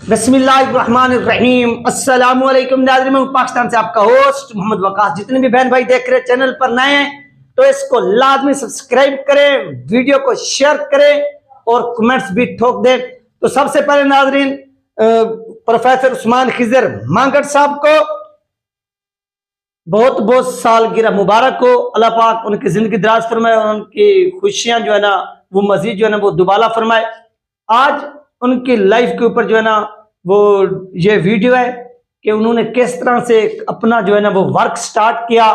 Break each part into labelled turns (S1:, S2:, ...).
S1: बिस्मिल्लाहिर्रहमानिर्रहीम। अस्सलामु अलैकुम नाज़रीन, मैं पाकिस्तान से आपका होस्ट मोहम्मद वकास। जितने भी बहन भाई देख रहे हैं चैनल पर नए हैं तो इसको लाजमी सब्सक्राइब करें, वीडियो को शेयर करें और कमेंट्स भी ठोक दें। तो सबसे पहले नाज़रीन प्रोफेसर उस्मान खिजर मांगट साहब को बहुत बहुत सालगिरह मुबारक हो। अल्लाह पाक उनकी जिंदगी दराज फरमाए और उनकी खुशियां जो है ना वो मजीद जो है ना वो दुबाला फरमाए। आज उनकी लाइफ के ऊपर जो है ना वो ये वीडियो है कि उन्होंने किस तरह से अपना जो है ना वो वर्क स्टार्ट किया,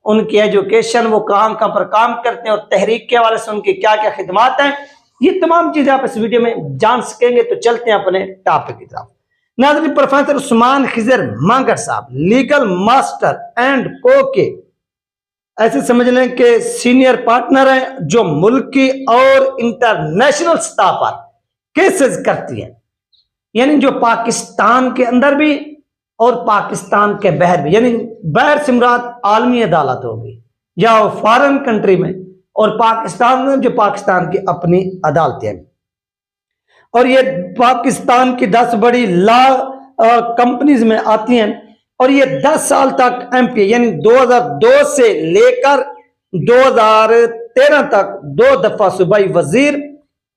S1: उनकी एजुकेशन, वो कहाँ कहाँ पर काम करते हैं और तहरीक के हवाले से उनकी क्या क्या खिदमात हैं, ये तमाम चीजें आप इस वीडियो में जान सकेंगे। तो चलते हैं अपने टॉपिक की तरफ। नाज़रीन, प्रोफेसर उस्मान खिजर मांगट साहब लीगल मास्टर एंड को के ऐसे समझ लें कि सीनियर पार्टनर हैं जो मुल्की और इंटरनेशनल सतह पर केसेस करती है, यानी जो पाकिस्तान के अंदर भी और पाकिस्तान के बाहर भी, यानी बाहर से मुराद आलमी अदालत होगी या फॉरेन कंट्री में, और पाकिस्तान में जो पाकिस्तान की अपनी अदालतें हैं। और ये पाकिस्तान की 10 बड़ी लॉ कंपनीज में आती हैं और ये 10 साल तक एमपी यानी 2002 से लेकर 2013 तक 2 दफा सूबाई वजीर,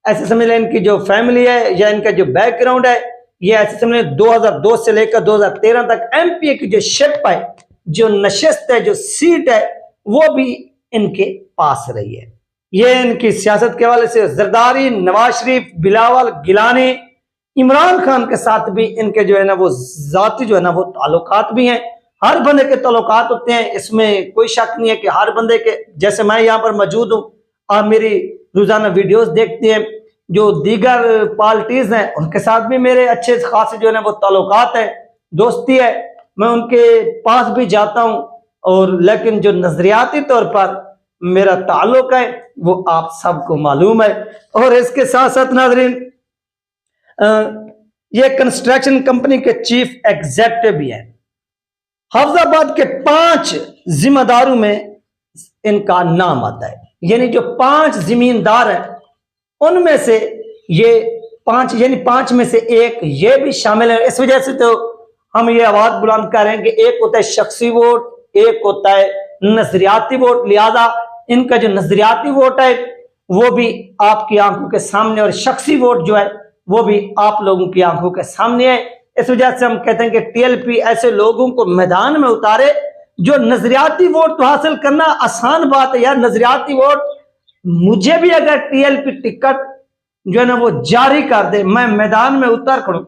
S1: ऐसे समझ लें इनकी जो फैमिली है या इनका जो बैकग्राउंड है, ये ऐसे समझ लें 2002 से लेकर 2013 तक एमपी की जो शिप है, जो नशिस्त है, जो सीट है, वो भी इनके पास रही है। ये इनकी सियासत के हवाले से जरदारी, नवाज शरीफ, बिलावल, गिलानी, इमरान खान के साथ भी इनके जो है ना वो जाती जो है ना वो ताल्लुकात भी हैं। हर बंदे के ताल्लुकात होते हैं, इसमें कोई शक नहीं है कि हर बंदे के, जैसे मैं यहाँ पर मौजूद हूँ, आप मेरी रोजाना वीडियोस देखते हैं, जो दीगर पार्टीज हैं उनके साथ भी मेरे अच्छे खासे जो है ना वो ताल्लुकात है, दोस्ती है, मैं उनके पास भी जाता हूँ। और लेकिन जो नजरियाती तौर पर मेरा ताल्लुक है वो आप सबको मालूम है। और इसके साथ साथ नाज़रीन ये कंस्ट्रक्शन कंपनी के चीफ एग्जीक्यूटिव भी है। हाफिजाबाद के 5 जिम्मेदारों में इनका नाम आता है, यानी जो 5 जमींदार हैं उनमें से ये 5 यानी 5 में से एक ये भी शामिल है। इस वजह से तो हम ये आवाज बुलंद कर रहे हैं कि एक होता है शख्सी वोट, एक होता है नजरियाती वोट। लिहाजा इनका जो नजरियाती वोट है वो भी आपकी आंखों के सामने और शख्सी वोट जो है वो भी आप लोगों की आंखों के सामने है। इस वजह से हम कहते हैं कि टीएलपी ऐसे लोगों को मैदान में उतारे जो नजरियाती वोट तो हासिल करना आसान बात है यार। नजरियाती वोट मुझे भी अगर टीएलपी टिकट जो है ना वो जारी कर दे, मैं मैदान में उतर खड़ूं,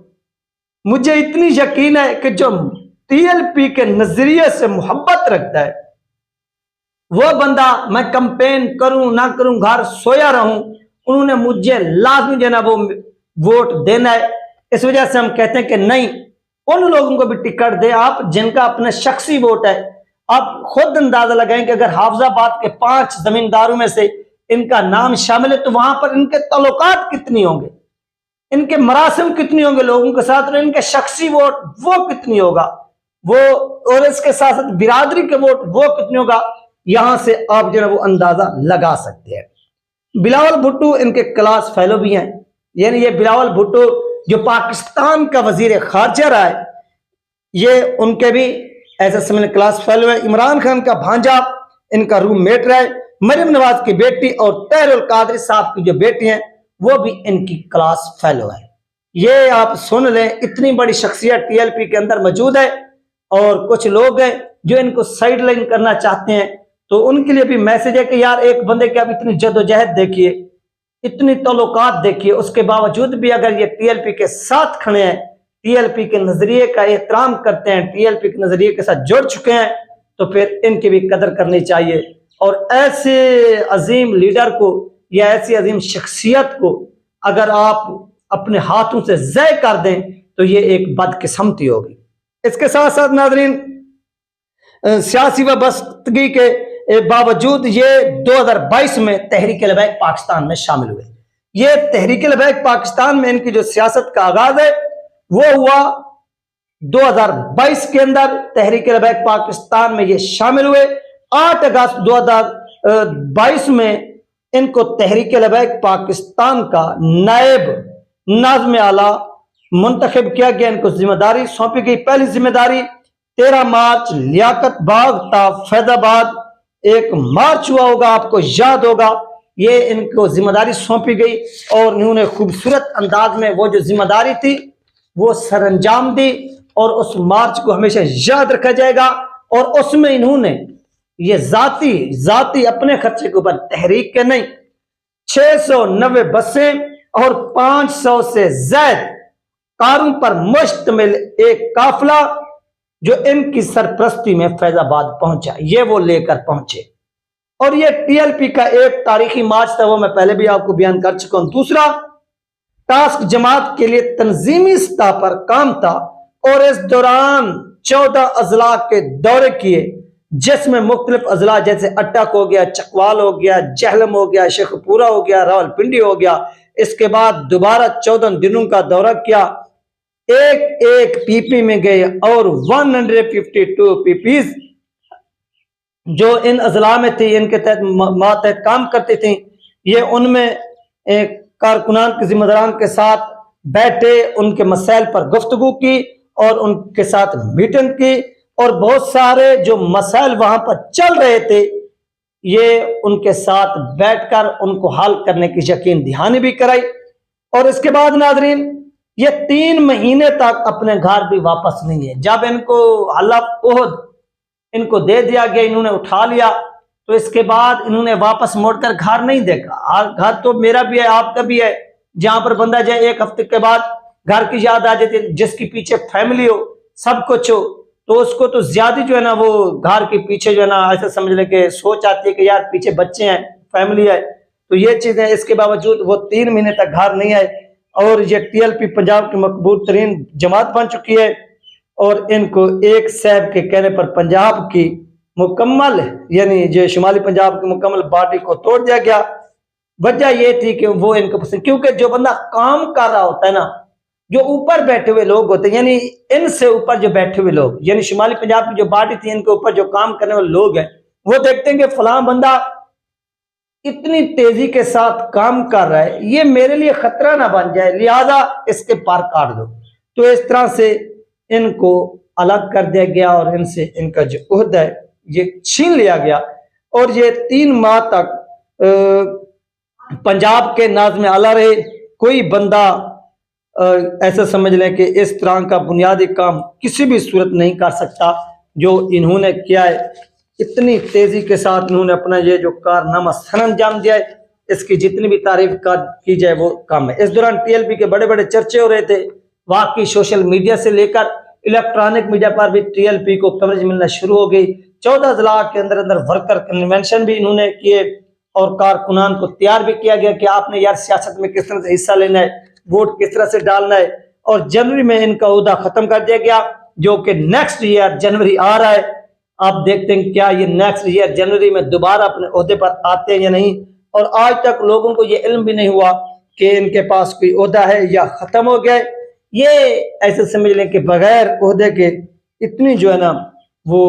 S1: मुझे इतनी यकीन है कि जो टीएलपी के नजरिए से मोहब्बत रखता है वो बंदा, मैं कंपेन करूं ना करूं, घर सोया रहूं, उन्होंने मुझे लाजमी जो है ना वो वोट देना है। इस वजह से हम कहते हैं कि नहीं, उन लोगों को भी टिकट दे आप जिनका अपना शख्सी वोट है। आप खुद अंदाजा लगाएं कि अगर हाफिजाबाद के 5 जमींदारों में से इनका नाम शामिल है तो वहां पर इनके ताल्लुकात कितनी होंगे, इनके मरासिम कितनी होंगे लोगों के साथ, और इनके शख्सी वोट वो कितनी होगा वो, और इसके साथ साथ बिरादरी के वोट वो कितनी होगा, यहां से आप जो है वो अंदाजा लगा सकते हैं। बिलावल भुट्टो इनके क्लास फेलो भी हैं, यानी ये बिलावल भुट्टो जो पाकिस्तान का वजीर खारजा रहा है, ये उनके भी ऐसे समझ क्लास फेलो है। इमरान खान का भांजा इनका रूममेट रहा है। मरियम नवाज की बेटी और तहरुल कादरी साहब की जो बेटी हैं वो भी इनकी क्लास फेलो है। ये आप सुन लें, इतनी बड़ी शख्सियत टीएलपी के अंदर मौजूद है। और कुछ लोग हैं जो इनको साइड लाइन करना चाहते हैं, तो उनके लिए भी मैसेज है कि यार एक बंदे की आप इतनी जद्दोजहद देखिए, इतनी ताल्लुकात देखिए, उसके बावजूद भी अगर ये टीएलपी के साथ खड़े हैं, टीएलपी के नजरिए का एहतराम करते हैं, टीएलपी के नजरिए के साथ जुड़ चुके हैं, तो फिर इनकी भी कदर करनी चाहिए। और ऐसे अजीम लीडर को या ऐसी अजीम शख्सियत को अगर आप अपने हाथों से ज़य कर दें तो ये एक बदकिस्मती होगी। इसके साथ साथ नाज़रीन सियासी वाबस्तगी के बावजूद ये 2022 में तहरीक लबैक पाकिस्तान में शामिल हुए। ये तहरीक लबैक पाकिस्तान में इनकी जो सियासत का आगाज है वो हुआ 2022 के अंदर। तहरीक लबैक पाकिस्तान में ये शामिल हुए। 8 अगस्त 2022 में इनको तहरीक लबैक पाकिस्तान का नायब नाज़िम आला मुंतखब किया गया, इनको जिम्मेदारी सौंपी गई। पहली जिम्मेदारी 13 मार्च लियाकत बाग था फैजाबाद, एक मार्च हुआ होगा, आपको याद होगा, ये इनको जिम्मेदारी सौंपी गई और इन्होंने खूबसूरत अंदाज में वो जो जिम्मेदारी थी वो सरअंजाम दी और उस मार्च को हमेशा याद रखा जाएगा। और उसमें इन्होंने ये जाती अपने खर्चे के ऊपर, तहरीक के नहीं, 690 बसें और 500 से ज्यादा कारों पर मुश्तमिल एक काफिला जो इनकी सरपरस्ती में फैजाबाद पहुंचा, ये वो लेकर पहुंचे। और ये टीएलपी का एक तारीखी मार्च था, वो मैं पहले भी आपको बयान कर चुका हूं। दूसरा, टास्क जमात के लिए तंजीमी सतह पर काम था और इस दौरान 14 अजला के दौरे किए, जिसमें मुख्तलिफ अजला जैसे अटक हो गया, चकवाल हो गया, जहलम हो गया, शेखपुरा हो गया, रावलपिंडी हो गया। इसके बाद दोबारा 14 दिनों का दौरा किया, एक एक पीपी में गए और 152 पीपीज जो इन अजला में थी, इनके तहत मातहत काम करती थी, ये उनमें एक कारकुनान के जिम्मेदारान के साथ बैठे, उनके मसाइल पर गुफ्तगू की और उनके साथ मीटिंग की और बहुत सारे जो मसाइल वहां पर चल रहे थे ये उनके साथ बैठकर उनको हल करने की यकीन दहानी भी कराई। और इसके बाद नाजरीन, ये 3 महीने तक अपने घर भी वापस नहीं है। जब इनको हलफ उहद इनको दे दिया गया, इन्होंने उठा लिया, तो इसके बाद इन्होंने वापस मोड़कर घर नहीं देखा। घर तो मेरा भी है, आपका भी है, जहां पर बंदा जाए 1 हफ्ते के बाद घर की याद आ जाती है। जिसके पीछे फैमिली हो, सब कुछ हो, तो उसको तो ज्यादा जो है ना वो घर के पीछे जो है ना ऐसा समझ ले कि सोच आती है कि यार पीछे बच्चे हैं, फैमिली है, तो ये चीजें। इसके बावजूद वो 3 महीने तक घर नहीं आए और ये टीएलपी पंजाब की मकबूल तरीन जमात बन चुकी है और इनको एक साहब के कहने पर पंजाब की मुकम्मल यानी जो शुमाली पंजाब की मुकम्मल बॉडी को तोड़ दिया गया। वजह ये थी कि वो इनको पसंद, क्योंकि जो बंदा काम कर रहा होता है ना, जो ऊपर बैठे हुए लोग होते हैं, यानी इनसे ऊपर जो बैठे हुए लोग, यानी शुमाली पंजाब की जो बॉडी थी, इनके ऊपर जो काम करने वाले लोग हैं, वो देखते हैं कि फलां बंदा इतनी तेजी के साथ काम कर रहा है, ये मेरे लिए खतरा ना बन जाए, लिहाजा इसके पार काट दो। तो इस तरह से इनको अलग कर दिया गया और इनसे इनका जो ओहदा है ये छीन लिया गया। और ये 3 माह तक पंजाब के नाज़ में आला रहे। कोई बंदा ऐसा समझ लें कि इस तरह का बुनियादी काम किसी भी सूरत नहीं कर सकता जो इन्होंने किया है। इतनी तेजी के साथ इन्होंने अपना ये जो कारनामा सरअंजाम दिया है, इसकी जितनी भी तारीफ की जाए वो कम है। इस दौरान टीएलपी के बड़े बड़े चर्चे हो रहे थे, वाकई सोशल मीडिया से लेकर इलेक्ट्रॉनिक मीडिया पर भी टीएलपी को कवरेज मिलना शुरू हो गई। 14 जिला के अंदर अंदर वर्कर कन्वेंशन भी इन्होंने किए और कारकुनान को तैयार भी किया गया कि आपने यार सियासत में किस तरह से हिस्सा लेना है, वोट किस तरह से डालना है। और जनवरी में इनका ओहदा खत्म कर दिया गया, जो कि नेक्स्ट ईयर जनवरी आ रहा है। आप देखते हैं क्या ये नेक्स्ट ईयर जनवरी में दोबारा अपने ओहदे पर आते हैं या नहीं। और आज तक लोगों को ये इल्म भी नहीं हुआ कि इनके पास कोई ओहदा है या खत्म हो गया। ये ऐसे समझ लें कि बगैर ओहदे के इतनी जो है ना वो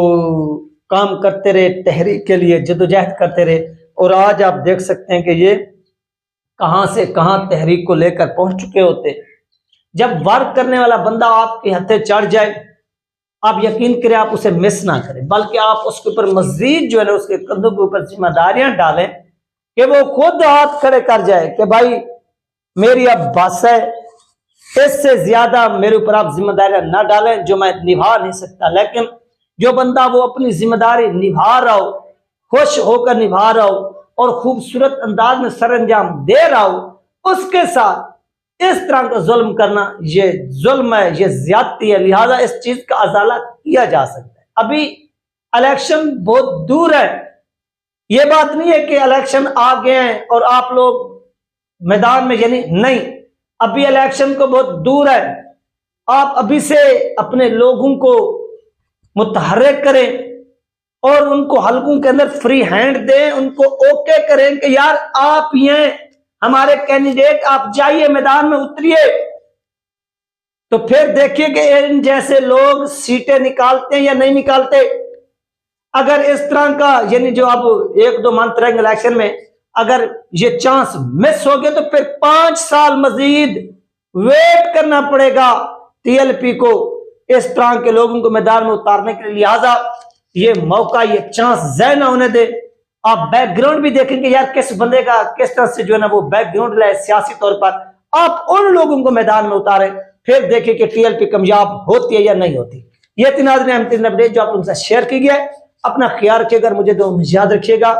S1: काम करते रहे, तहरीक के लिए जदोजहद करते रहे। और आज आप देख सकते हैं कि ये कहां से कहां तहरीक को लेकर पहुंच चुके होते। जब वर्क करने वाला बंदा आपके हत्थे चढ़ जाए, आप यकीन करें आप उसे मिस ना करें, बल्कि आप उसके ऊपर मजीद जो है ना उसके कंधों के ऊपर जिम्मेदारियां डालें कि वो खुद हाथ खड़े कर जाए कि भाई मेरी अब बस है, इससे ज्यादा मेरे ऊपर आप जिम्मेदारियां ना डालें जो मैं निभा नहीं सकता। लेकिन जो बंदा वो अपनी जिम्मेदारी निभा रहा हो, खुश होकर निभा रहा हो और खूबसूरत अंदाज में सरअंजाम दे रहा हो, उसके साथ इस तरह का जुल्म करना ये जुल्म है, ये ज्यादती है। लिहाजा इस चीज का अजाला किया जा सकता है। अभी इलेक्शन बहुत दूर है, ये बात नहीं है कि इलेक्शन आ गए हैं और आप लोग मैदान में, यानी नहीं, अभी इलेक्शन को बहुत दूर है। आप अभी से अपने लोगों को मुतहर्रिक करें और उनको हलकों के अंदर फ्री हैंड दें, उनको ओके करें कि यार आप ये हमारे कैंडिडेट, आप जाइए मैदान में उतरिए। तो फिर देखिए कि इन जैसे लोग सीटें निकालते हैं या नहीं निकालते। अगर इस तरह का यानी जो अब 1-2 मंथ रहेंगे इलेक्शन में, अगर ये चांस मिस हो गया तो फिर 5 साल मजीद वेट करना पड़ेगा टीएलपी को इस तरह के लोगों को मैदान में उतारने के लिए। लिहाजा ये मौका, ये चांस ज़ाया ना होने दे। आप बैकग्राउंड भी देखेंगे यार किस बंदे का किस तरह से जो है ना वो बैकग्राउंड लाए सियासी तौर पर, आप उन लोगों को मैदान में उतारें, फिर देखें कि टीएलपी कामयाब होती है या नहीं होती। ये तीन अपडेट जो आप उनसे शेयर की गया है। अपना ख्याल रखिएगा, मुझे दो याद रखिएगा।